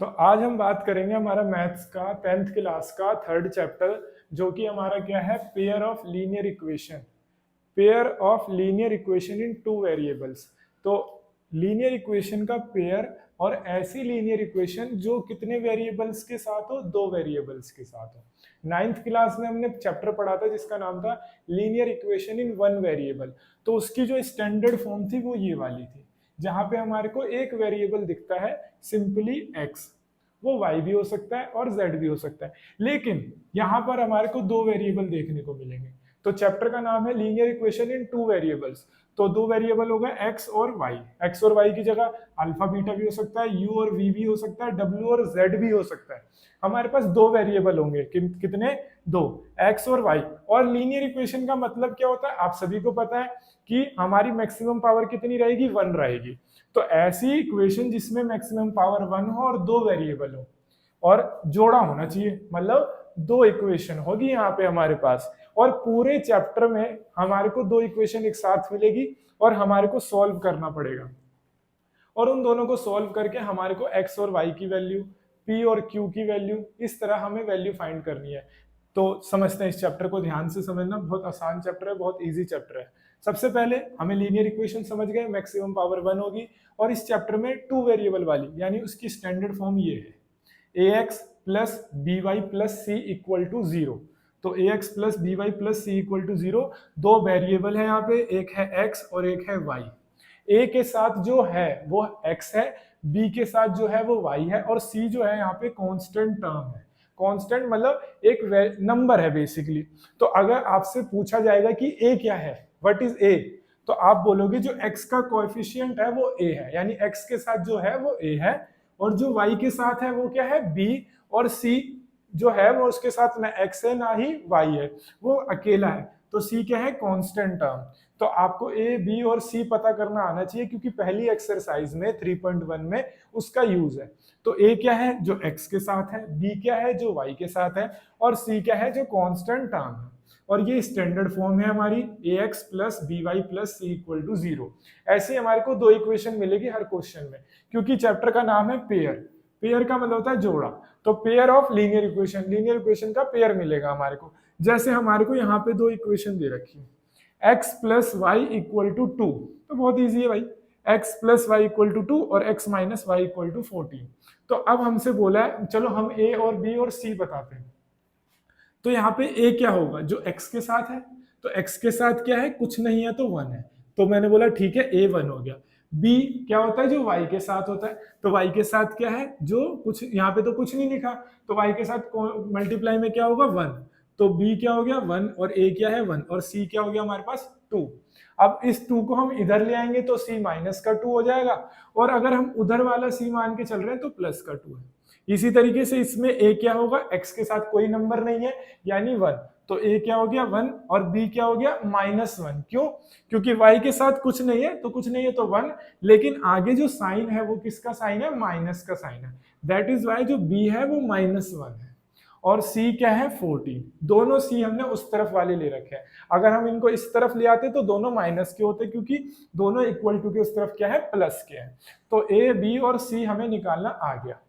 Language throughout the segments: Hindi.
तो आज हम बात करेंगे हमारा मैथ्स का 10th क्लास का थर्ड चैप्टर, जो कि हमारा क्या है, pair of linear equation. Pair of linear equation in two variables. तो लीनियर इक्वेशन का पेयर, और ऐसी लीनियर इक्वेशन जो कितने वेरिएबल्स के साथ हो, दो वेरिएबल्स के साथ हो। 9th क्लास में हमने चैप्टर पढ़ा था जिसका नाम था linear equation in one variable. तो उसकी जो स्टैंडर्ड फॉर्म थी वो ये वाली थी, जहां पे हमारे को एक वेरिएबल दिखता है सिंपली x, वो y भी हो सकता है और z भी हो सकता है। लेकिन यहां पर हमारे को दो वेरिएबल देखने को मिलेंगे। तो चैप्टर का नाम है linear equation in two variables. तो दो वेरिएबल हो गए x और y। x और y की जगह अल्फा बीटा भी हो सकता है, u और v भी हो सकता है, w और z भी हो सकता है। हमारे पास दो वेरिएबल होंगे, कितने, दो, x और y। और लीनियर इक्वेशन का मतलब क्या होता है, आप सभी को पता है कि हमारी मैक्सिमम पावर कितनी रहेगी, 1 रहेगी। तो ऐसी इक्वेशन जिसमें मैक्सिमम पावर 1 हो और दो वेरिएबल हो और जोड़ा होना चाहिए, मतलब दो इक्वेशन होगी यहाँ पे हमारे पास। और पूरे चैप्टर में हमारे को दो इक्वेशन एक साथ मिलेगी और हमारे को सॉल्व करना पड़ेगा। और उन दोनों को सॉल्व करके हमारे को x और y की वैल्यू, p और q की वैल्यू, इस तरह हमें वैल्यू फाइंड करनी है। तो समझते हैं इस चैप्टर को, ध्यान से समझना, बहुत आसान चैप्टर है, बहुत इजी चैप्टर है। सबसे पहले हमें लीनियर इक्वेशन समझ गए, मैक्सिमम पावर 1 होगी। और इस चैप्टर में टू वेरिएबल वाली, यानी उसकी स्टैंडर्ड फॉर्म ये है, ax plus B Y plus C equal to 0। तो ax plus B Y plus C equal to 0, दो वेरिएबल है यहाँ पे, एक है x और एक है y। a के साथ जो है वो x है, b के साथ जो है वो y है, और c जो है यहाँ पे कांस्टेंट टर्म है। कांस्टेंट मतलब एक नंबर है बेसिकली। तो अगर आपसे पूछा जाएगा कि a क्या है, व्हाट इज a, तो आप बोलोगे जो x का कोएफिशिएंट है वो a है, यानी x के साथ जो है वो a है, और जो y के साथ है वो क्या है, b, और c जो है वो उसके साथ ना x है ना ही y है, वो अकेला है। तो c क्या है, कांस्टेंट टर्म। तो आपको ए, बी और सी पता करना आना चाहिए, क्योंकि पहली एक्सरसाइज में 3.1 में उसका यूज है। तो ए क्या है, जो एक्स के साथ है, बी क्या है, जो वाई के साथ है, और सी क्या है, जो कांस्टेंट टर्म है। और ये स्टैंडर्ड फॉर्म है हमारी, A X plus B Y plus C equal to 0। ऐसे हमारे को दो इक्वेशन मिलेगी हर क्वेश्चन में, क्योंकि चैप्टर का नाम है पेयर। पेयर का मतलब होता है जोड़ा। तो pair of linear equation, linear equation का पेयर मिलेगा हमारे को। जैसे हमारे को यहाँ पे दो इक्वेशन दे रखी है, x plus Y equal to 2। तो बहुत इजी है भाई, x plus Y equal to 2 और x minus Y equal to 14। तो अब हमसे बोला है, चलो हम a और b और c बताते हैं। तो यहाँ पे a क्या होगा, जो x के साथ है, तो x के साथ क्या है, कुछ नहीं है तो 1 है। तो मैंने बोला ठीक है, a 1 हो गया। b क्या होता है, जो y के साथ होता है, तो y के साथ क्या है, जो कुछ, यहाँ पे तो कुछ नहीं लिखा, तो y के साथ मल्टीप्लाई में क्या होगा, 1। तो b क्या हो गया, 1, और a क्या है, 1, और c क्या हो गया हमारे पास, 2। अब इस 2 को हम इधर ले आएंगे तो c माइनस का 2 हो जाएगा, और अगर हम उधर वाला c मान के चल रहे हैं तो प्लस का 2 है। इसी तरीके से इसमें a क्या होगा, x के साथ कोई नंबर नहीं है, यानी 1। तो a क्या हो गया, 1, और b क्या हो गया, -1। क्यों, क्योंकि y के साथ कुछ नहीं है तो कुछ नहीं है तो 1, लेकिन आगे जो साइन है वो किसका साइन है, माइनस का साइन है। दैट इज वाई जो b है वो -1 है, और c क्या है, 14। दोनों c हमने उस तरफ वाले ले रखे हैं। अगर हम इनको इस तरफ ले आते तो दोनों माइनस के होते, क्योंकि दोनों इक्वल टू के उस तरफ क्या है, प्लस के हैं। तो a, b और c हमें निकालना आ गया।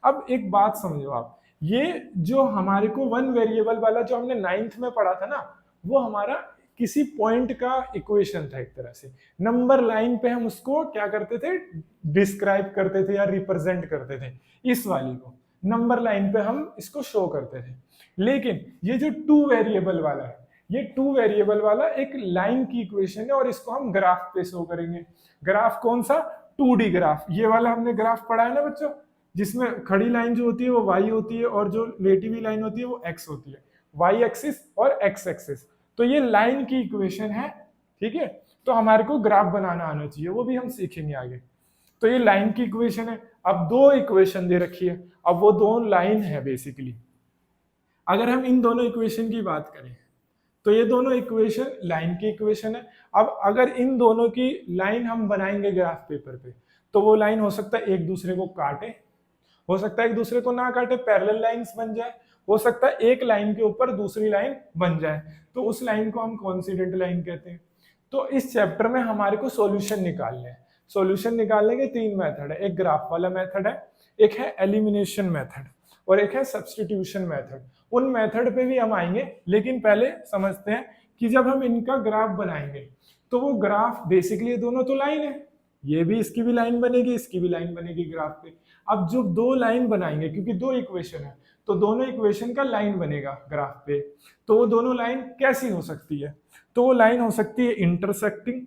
अब एक बात समझो आप, ये जो हमारे को वन वेरिएबल वाला जो हमने 9th में पढ़ा था ना, वो हमारा किसी पॉइंट का इक्वेशन था। एक तरह से नंबर लाइन पे हम उसको क्या करते थे, डिस्क्राइब करते थे या रिप्रेजेंट करते थे। इस वाली को नंबर लाइन पे हम इसको शो करते थे। लेकिन ये जो टू वेरिएबल वाला है, ये टू वेरिएबल वाला एक लाइन की इक्वेशन है, और इसको हम ग्राफ पे शो करेंगे। ग्राफ कौन सा, 2D ग्राफ। ये वाला हमने ग्राफ पढ़ा है ना बच्चों, जिसमें खड़ी लाइन जो होती है वो y होती है, और जो लेटी हुई लाइन होती है वो x होती है, y एक्सिस और x एक्सिस। तो ये लाइन की इक्वेशन है, ठीक है। तो हमारे को ग्राफ बनाना आना चाहिए, वो भी हम सीखेंगे आगे। तो ये लाइन की इक्वेशन है। अब दो इक्वेशन दे रखी है, अब वो दो लाइन है बेसिकली। अगर हम इन दोनों इक्वेशन की बात करें तो ये दोनों इक्वेशन लाइन की इक्वेशन है। अब अगर इन दोनों की लाइन हम बनाएंगे ग्राफ पेपर पे, तो वो लाइन हो सकता है एक दूसरे को काटे, हो सकता है एक दूसरे को ना काटे, पैरेलल लाइंस बन जाए, हो सकता है एक लाइन के ऊपर दूसरी लाइन बन जाए, तो उस लाइन को हम कोइंसिडेंट लाइन कहते हैं। तो इस चैप्टर में हमारे को सॉल्यूशन निकालने हैं। सॉल्यूशन निकालने के 3 मेथड है, एक ग्राफ वाला मेथड है, एक है एलिमिनेशन मेथड और एक है सब्स्टिट्यूशन मेथड। उन मेथड पे भी हम आएंगे, लेकिन पहले समझते हैं कि जब हम इनका ग्राफ बनाएंगे तो वो ग्राफ बेसिकली दोनों तो लाइन है, ये भी इसकी भी लाइन बनेगी, इसकी भी लाइन बनेगी ग्राफ पे। अब जो दो लाइन बनाएंगे, क्योंकि दो इक्वेशन है तो दोनों इक्वेशन का लाइन बनेगा ग्राफ पे, तो वो दोनों लाइन कैसी हो सकती है? तो वो लाइन हो सकती है इंटरसेक्टिंग,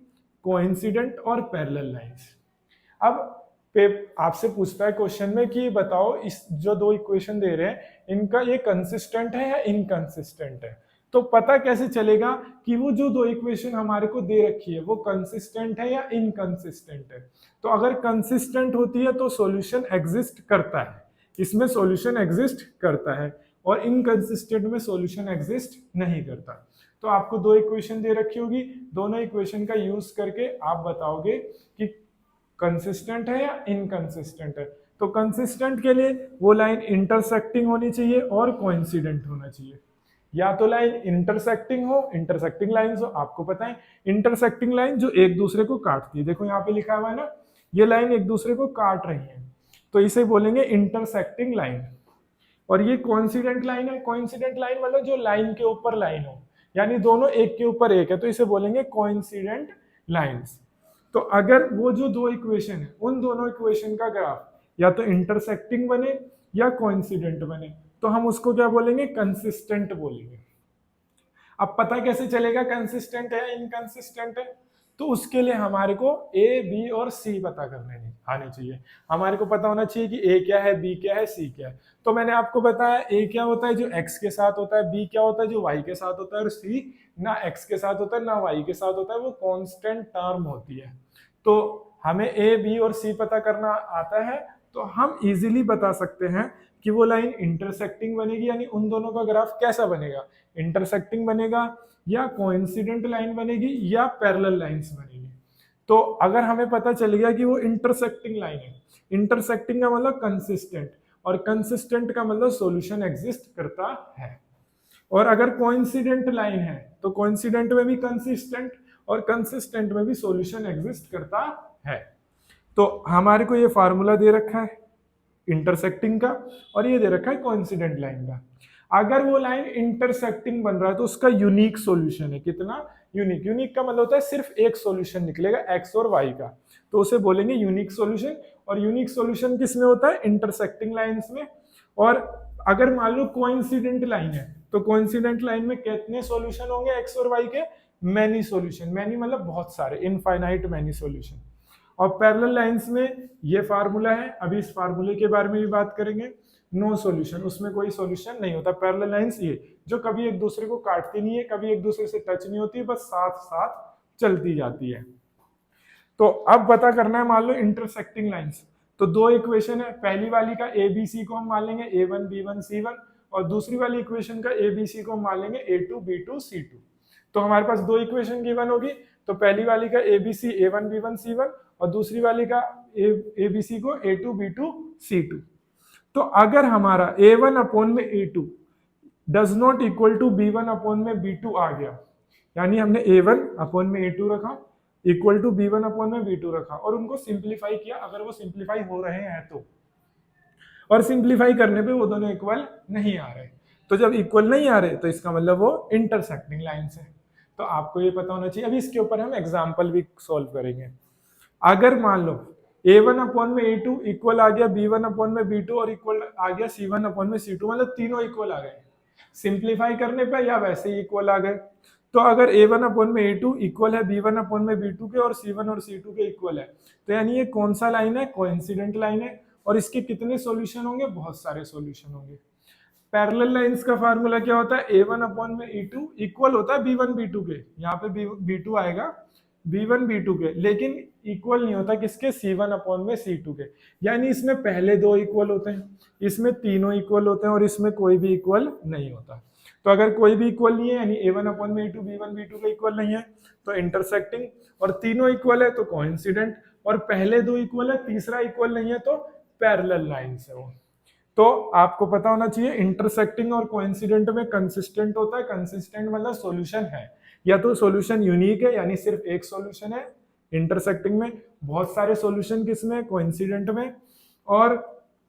कोइंसिडेंट और पैरेलल लाइंस। अब आपसे पूछता है क्वेश्चन में कि बताओ इस जो दो इक्वेशन दे रहे हैं इनका ये कंसिस्टेंट है या इनकंसिस्टेंट है। तो पता कैसे चलेगा कि वो जो दो इक्वेशन हमारे को दे रखी है वो कंसिस्टेंट है या इनकंसिस्टेंट है? तो अगर कंसिस्टेंट होती है तो सॉल्यूशन एग्जिस्ट करता है, इसमें सॉल्यूशन एग्जिस्ट करता है, और इनकंसिस्टेंट में सॉल्यूशन एग्जिस्ट नहीं करता। तो आपको दो इक्वेशन दे रखी होगी, दोनों इक्वेशन का यूज करके आप बताओगे कि कंसिस्टेंट है या इनकंसिस्टेंट है। तो कंसिस्टेंट के लिए वो लाइन इंटरसेक्टिंग होनी चाहिए और कोइंसिडेंट होना चाहिए। या तो लाइन इंटरसेक्टिंग हो, इंटरसेक्टिंग लाइंस हो, आपको पता है इंटरसेक्टिंग लाइन जो एक दूसरे को काटती है, देखो यहाँ पे लिखा हुआ है ना, ये लाइन एक दूसरे को काट रही है, तो इसे बोलेंगे इंटरसेक्टिंग लाइन। और ये कोइंसिडेंट लाइन है, कोइंसिडेंट लाइन मतलब जो लाइन के ऊपर लाइन हो, यानी दोनों एक के ऊपर एक है, तो इसे बोलेंगे कोइंसिडेंट लाइंस। तो अगर वो जो दो इक्वेशन है उन दोनों इक्वेशन का ग्राफ या तो इंटरसेक्टिंग बने या कोइंसिडेंट बने तो हम उसको क्या बोलेंगे? कंसिस्टेंट बोलेंगे। अब पता कैसे चलेगा कंसिस्टेंट है या इनकंसिस्टेंट है? तो उसके लिए हमारे को ए, बी और सी पता करने आने चाहिए। हमारे को पता होना चाहिए कि ए क्या है, बी क्या है, सी क्या है। तो मैंने आपको बताया ए क्या होता है जो एक्स के साथ होता है, बी क्या होता है जो वाई के साथ होता है, और सी ना एक्स के साथ होता है ना वाई के साथ होता है, वो कांस्टेंट टर्म होती है। तो हमें ए, बी और सी पता करना आता है तो हम इजीली बता सकते हैं कि वो लाइन इंटरसेक्टिंग बनेगी, यानी उन दोनों का ग्राफ कैसा बनेगा? इंटरसेक्टिंग बनेगा या कोइंसिडेंट लाइन बनेगी या पैरेलल लाइंस बनेगी। तो अगर हमें पता चल गया कि वो इंटरसेक्टिंग लाइन है, इंटरसेक्टिंग का मतलब कंसिस्टेंट, और कंसिस्टेंट का मतलब सॉल्यूशन एग्जिस्ट करता है। और अगर कोइंसिडेंट लाइन है तो कोइंसिडेंट में भी कंसिस्टेंट और कंसिस्टेंट में भी सॉल्यूशन एग्जिस्ट करता है। तो हमारे को ये फार्मूला दे रखा है इंटरसेक्टिंग का और ये दे रखा है कोइंसिडेंट लाइन का। अगर वो लाइन इंटरसेक्टिंग बन रहा है तो उसका यूनिक सॉल्यूशन है। कितना यूनिक? यूनिक का मतलब होता है सिर्फ एक सॉल्यूशन निकलेगा एक्स और वाई का, तो उसे बोलेंगे यूनिक सॉल्यूशन। और यूनिक सॉल्यूशन किस में होता है? इंटरसेक्टिंग लाइंस में। और अगर मान लो कोइंसिडेंट लाइन है तो कोइंसिडेंट लाइन में कितने सॉल्यूशन होंगे एक्स और वाई के? Many solution. मैनी मतलब बहुत सारे, इनफाइनाइट मैनी सॉल्यूशन। और पैरेलल लाइंस में ये फार्मूला है, अभी इस फार्मूले के बारे में भी बात करेंगे। नो सॉल्यूशन, उसमें कोई सॉल्यूशन नहीं होता। पैरेलल लाइंस ये जो कभी एक दूसरे को काटती नहीं है, कभी एक दूसरे से टच नहीं होती, बस साथ साथ चलती जाती है। तो अब पता करना है, मान लो इंटरसेक्टिंग लाइंस, तो दो इक्वेशन है, पहली वाली का ए बी सी को हम मान लेंगे A1 B1 C1, और दूसरी वाली इक्वेशन का ए बी सी को हम मान लेंगे A2 B2 C2। तो हमारे पास दो इक्वेशन गिवन होगी, तो पहली वाली का A B C A1 B1 C1 और दूसरी वाली का ए बी सी को A2 B2 C2। तो अगर हमारा A1 अपॉन में A2 does not equal to B1 upon में B2 आ गया, यानी हमने A1 अपॉन में A2 रखा इक्वल टू B1 अपॉन में B2 रखा और उनको सिंप्लीफाई किया, अगर वो सिंप्लीफाई हो रहे हैं तो, और सिंप्लीफाई करने पे वो दोनों इक्वल नहीं आ रहे, तो जब इक्वल नहीं आ रहे तो इसका मतलब वो इंटरसेक्टिंग लाइंस है। तो आपको ये पता होना चाहिए। अभी इसके ऊपर हम एग्जांपल भी सॉल्व करेंगे। अगर मान लो A1 अपॉन में A2 इक्वल आ गया B1 अपॉन में B2 और इक्वल आ गया C1 अपॉन में C2, मतलब तीनों इक्वल आ गए सिंप्लीफाई करने पे या वैसे ही इक्वल आ गए। तो अगर A1 अपॉन में A2 इक्वल है B1 अपॉन में B2 के और C1 और C2 के इक्वल है, तो यानी ये कौन सा लाइन है? कोइंसिडेंट लाइन है। और इसके कितने सॉल्यूशन होंगे? बहुत सारे सॉल्यूशन होंगे। पैरेलल लाइंस का फार्मूला क्या होता है? A1 अपॉन में A2 इक्वल होता है B1 B2 के, यहाँ पे B2 आएगा B1 B2 के, लेकिन इक्वल नहीं होता किसके? C1 अपॉन में C2 के। यानी इसमें पहले दो इक्वल होते हैं, इसमें तीनों इक्वल होते हैं और इसमें कोई भी इक्वल नहीं होता। तो अगर कोई भी इक्वल नहीं है यानी A1 अपॉन में A2 B1 B2 के इक्वल नहीं है तो इंटरसेक्टिंग, और तीनों इक्वल है तो कोइंसिडेंट, और पहले दो इक्वल है तीसरा इक्वल नहीं है तो पैरेलल लाइंस है वो। तो आपको पता होना चाहिए इंटरसेक्टिंग और कोइंसिडेंट में कंसिस्टेंट होता है। कंसिस्टेंट मतलब सॉल्यूशन है, या तो सॉल्यूशन यूनिक है यानी सिर्फ एक सॉल्यूशन है, इंटरसेक्टिंग में बहुत सारे सॉल्यूशन किसमें, कोइंसिडेंट में, और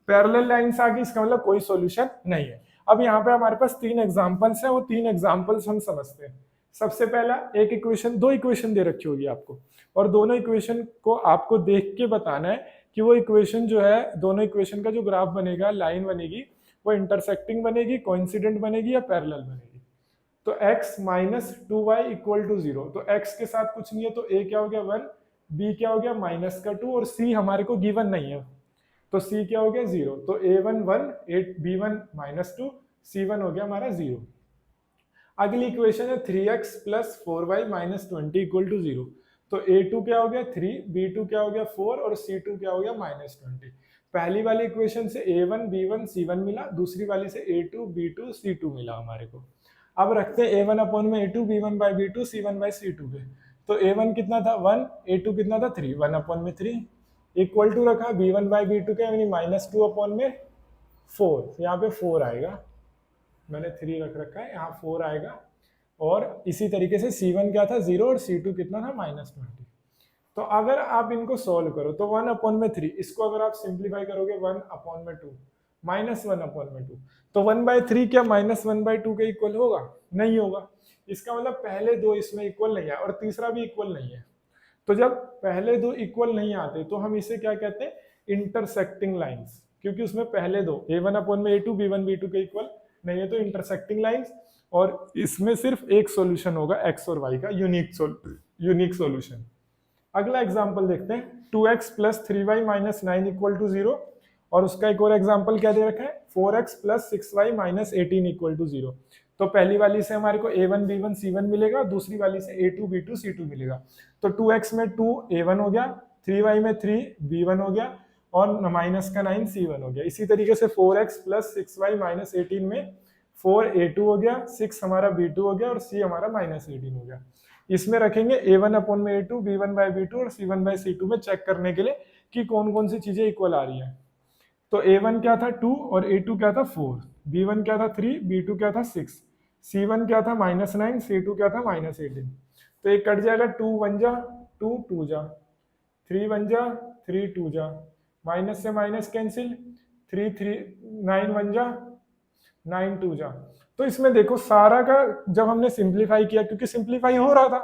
पैरेलल लाइंस आ गई, इसका मतलब कोई सॉल्यूशन नहीं है। अब यहाँ पे हमारे पास 3 एग्जांपल्स हैं, वो 3 एग्जांपल्स हम समझते हैं। सबसे पहला, एक इक्वेशन, 2 इक्वेशन दे रखी होगी आपको, और दोनों इक्वेशन को आपको देख के बताना है कि वो इक्वेशन जो है, दोनों इक्वेशन का जो ग्राफ बनेगा, लाइन बनेगी, वो इंटरसेक्टिंग बनेगी, कोइंसिडेंट बनेगी या पैरेलल बनेगी। तो x minus 2y equal to 0, तो x के साथ कुछ नहीं है, तो a क्या हो गया 1, b क्या हो गया माइनस का 2, और c हमारे को गिवन नहीं है, तो c क्या हो गया 0, तो a1 1, b1 माइनस 2, c1 हो गया हमारा 0। अगली इक्वेशन है 3x plus 4y minus 20 equal to 0, तो a2 क्या हो गया 3, b2 क्या हो गया 4, और c2 क्या हो गया माइनस 20। पहली वाली इक्वेशन से a1 b1 c1 मिला, दूसरी वाली से a2 b2 c2 मिला हमारे को। अब रखते हैं a1 अपॉन में a2 b1 by b2 c1 by c2 पे, तो a1 कितना था 1, a2 कितना था 3, 1 अपॉन में 3 इक्वल टू रखा b1 बाई b2 के, यानी माइनस 2 अपॉन में 4, यहाँ पे 4 आएगा, मैंने 3 रख रखा है, यहाँ 4 आएगा। और इसी तरीके से c1 क्या था 0 और c2 कितना था माइनस 20। तो अगर आप इनको सॉल्व करो तो 1 अपॉन में 3, इसको अगर आप सिंप्लीफाई करोगे 1 अपॉन में 2 माइनस 1 अपॉन में 2, तो 1/3 क्या माइनस 1/2 के इक्वल होगा, नहीं होगा। इसका मतलब पहले दो इसमें इक्वल नहीं है और तीसरा भी इक्वल नहीं है। तो जब पहले दो इक्वल नहीं आते तो हम इसे क्या कहते हैं, इंटरसेक्टिंग लाइंस, क्योंकि उसमें पहले दो a1 अपॉन में a2 b1 b2 के इक्वल नहीं है, तो इंटरसेक्टिंग लाइंस। और इसमें सिर्फ एक सॉल्यूशन होगा x और y का, यूनिक सॉल्यूशन। अगला एग्जांपल देखते हैं, 2x plus 3y minus 9 equal to 0, और उसका एक और एग्जांपल क्या दे रखा है, 4x plus 6y minus 18 equal to 0। तो पहली वाली से हमारे को a1 b1 c1 मिलेगा, दूसरी वाली से a2 b2 c2 मिलेगा। तो 2x में 2 a1 हो गया, 3y में 3 b1 हो गया, और माइनस का 9 c1 हो गया। इसी तरीके से 4x प्लस 6y माइनस 18 में 4 a2 हो गया, 6 हमारा b2 हो गया, और c हमारा माइनस 18 हो गया। इसमें रखेंगे a1 अपॉन में a2 b1 बाई b2 और c1 बाई c2 में चेक करने के लिए कि कौन कौन सी चीजें इक्वल आ रही है। तो a1 क्या था 2 और a2 क्या था 4, b1 क्या था 3, b2 क्या था 6, c1 क्या था माइनस 9, c2 क्या था माइनस 18। तो एक कट जाएगा, 2 1 जा 2 2 जा, 3 1 जा 3 2 जा, माइनस से माइनस कैंसिल, 3 3 9 1 जा 9 2 जा। तो इसमें देखो सारा का जब हमने सिंप्लीफाई किया, क्योंकि सिंप्लीफाई हो रहा था,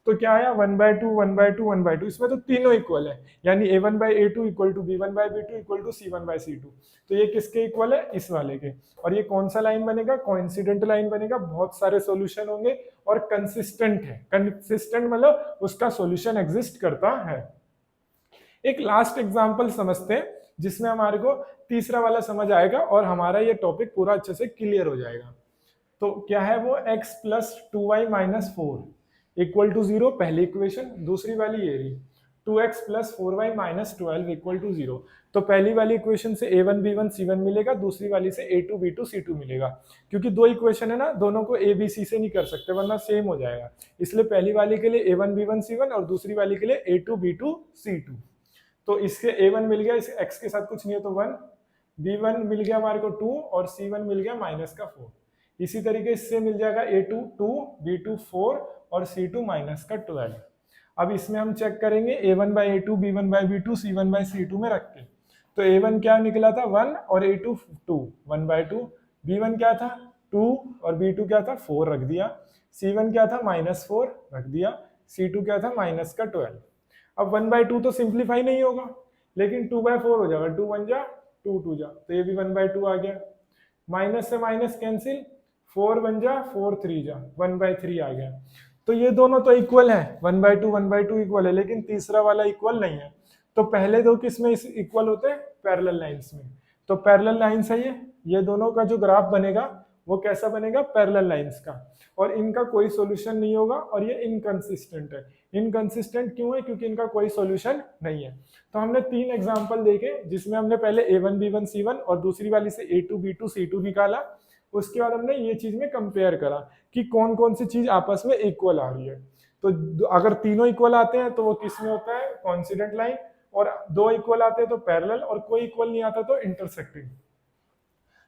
तो क्या आया 1/2 1/2 1/2, इसमें तो तीनों इक्वल है, यानी a1 by a2 equal to b1 by b2 equal to c1 by c2। तो ये किसके इक्वल है, इस वाले के। और ये कौन सा लाइन बनेगा, कोइंसिडेंट लाइन बनेगा, बहुत सारे सॉल्यूशन होंगे और कंसिस्टेंट है। कंसिस्टेंट मतलब उसका सॉल्यूशन एग्जिस्ट करता है। एक लास्ट एग्जांपल समझते हैं जिसमें हमारे को तीसरा वाला समझ आएगा और हमारा ये टॉपिक पूरा अच्छे से क्लियर हो जाएगा। तो क्या है वो, x plus 2y minus 4 equal to 0, पहली इक्वेशन। दूसरी वाली ये रही 2x plus 4y minus 12 equal to 0। तो पहली वाली इक्वेशन से a1 b1 c1 मिलेगा, दूसरी वाली से a2 b2 c2 मिलेगा। क्योंकि दो इक्वेशन है ना, दोनों को a b c से नहीं कर सकते वरना सेम हो जाएगा, इसलिए पहली वाली के लिए a1 b1 c1 और दूसरी वाली के लिए a2 b2 c2। तो इसके a1 मिल गया, इस x के साथ कुछ नहीं है तो 1, b1 मिल गया हमारे को 2 और c1 मिल गया माइनस का 4। इसी तरीके इससे मिल जाएगा a2 2 b2 4 और c2 माइनस का 12। अब इसमें हम चेक करेंगे a1 by a2 b1 by b2 c1 by c2 में रख के। तो a1 क्या निकला था 1 और a2 2, 1/2, b1 क्या था 2 और b2 क्या था 4 रख दिया, c1 क्या था माइनस 4 रख दिया, c2 क्या था माइनस का 12। अब 1/2 तो सिंप्लीफाई नहीं होगा, लेकिन 2/4 हो जाएगा, 2 1 जा 2 2 जा, तो ये भी 1/2 आ गया। माइनस से माइनस कैंसिल, 4 1 जा 4 3 जा, 1/3 आ गया। तो ये दोनों तो इक्वल है, 1/2 इक्वल है, लेकिन तीसरा वाला इक्वल नहीं है। तो पहले दो किस में इक्वल होते हैं, पैरेलल लाइंस में। तो पैरेलल लाइंस है ये दोनों का जो ग्राफ बनेगा वो कैसा बनेगा, पैरेलल लाइंस का। और इनका कोई सॉल्यूशन नहीं होगा और ये इनकंसिस्टेंट है। इनकंसिस्टेंट क्यों है, क्योंकि इनका कोई सॉल्यूशन नहीं है। तो हमने 3 एग्जांपल देखे जिसमें हमने पहले a1 b1 c1 और दूसरी वाली से a2 b2 c2 निकाला। उसके बाद हमने ये चीज में कंपेयर करा कि कौन कौन सी चीज आपस में इक्वल आ रही है। तो अगर तीनों इक्वल आते हैं तो वो किस में होता है, कॉन्सिडेंट लाइन, और दो इक्वल आते हैं तो पैरेलल, और कोई इक्वल नहीं आता तो इंटरसेक्टिंग।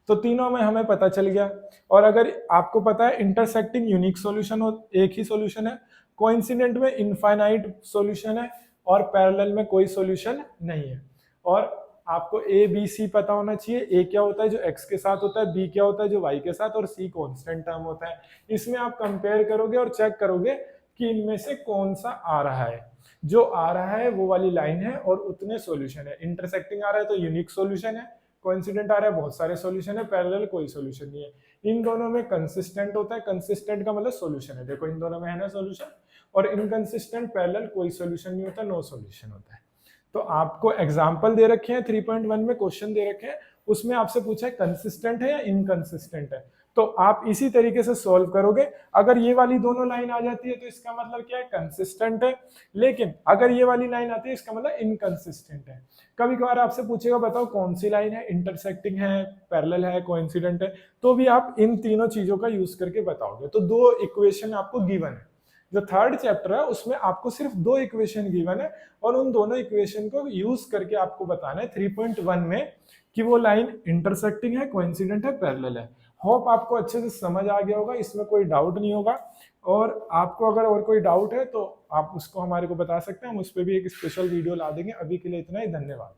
तो तीनों में हमें पता चल गया। और अगर आपको पता है इंटरसेक्टिंग यूनिक सॉल्यूशन हो, एक ही सॉल्यूशन है, कोइंसिडेंट में इनफाइनाइट सॉल्यूशन है, और पैरेलल में कोई सॉल्यूशन नहीं है। और आपको ए बी सी पता होना चाहिए। ए क्या होता है जो एक्स के साथ होता है, बी क्या होता है जो वाई के साथ, और सी कांस्टेंट टर्म होता है। इसमें आप कंपेयर करोगे और चेक करोगे कि इनमें से कौन सा आ रहा है। जो आ रहा है वो वाली लाइन है और उतने सॉल्यूशन है। इंटरसेक्टिंग आ रहा है तो यूनिक सॉल्यूशन है, कोइंसिडेंट आ रहा है बहुत सारे सॉल्यूशन है, पैरेलल कोई सॉल्यूशन नहीं है। इन दोनों में कंसिस्टेंट होता है, कंसिस्टेंट का मतलब सॉल्यूशन है, देखो इन दोनों में है ना सॉल्यूशन। और इनकंसिस्टेंट पैरेलल कोई सॉल्यूशन नहीं होता, नो सॉल्यूशन होता है। तो आपको एग्जांपल दे रखे हैं 3.1 में, क्वेश्चन दे रखे हैं, उसमें आपसे पूछा है कंसिस्टेंट है या इनकंसिस्टेंट है। तो आप इसी तरीके से सॉल्व करोगे। अगर ये वाली दोनों लाइन आ जाती है तो इसका मतलब क्या है, कंसिस्टेंट है। लेकिन अगर ये वाली लाइन आती है इसका मतलब इनकंसिस्टेंट है। कभी कभार आपसे पूछेगा बताओ कौन सी लाइन है, इंटरसेक्टिंग है, पैरेलल है, कोइंसिडेंट है, तो भी आप इन तीनों चीजों का यूज करके बताओगे। तो दो इक्वेशन आपको गिवन है। जो थर्ड चैप्टर है उसमें आपको सिर्फ दो इक्वेशन गिवन है और उन दोनों इक्वेशन को यूज करके आपको बताना है 3.1 में कि वो लाइन इंटरसेक्टिंग है, कोइंसिडेंट है, पैरेलल है। होप आपको अच्छे से समझ आ गया होगा, इसमें कोई डाउट नहीं होगा। और आपको अगर और कोई डाउट है तो आप उसको हमारे को बता सकते हैं, हम उस पर भी एक स्पेशल वीडियो ला देंगे। अभी के लिए इतना ही, धन्यवाद।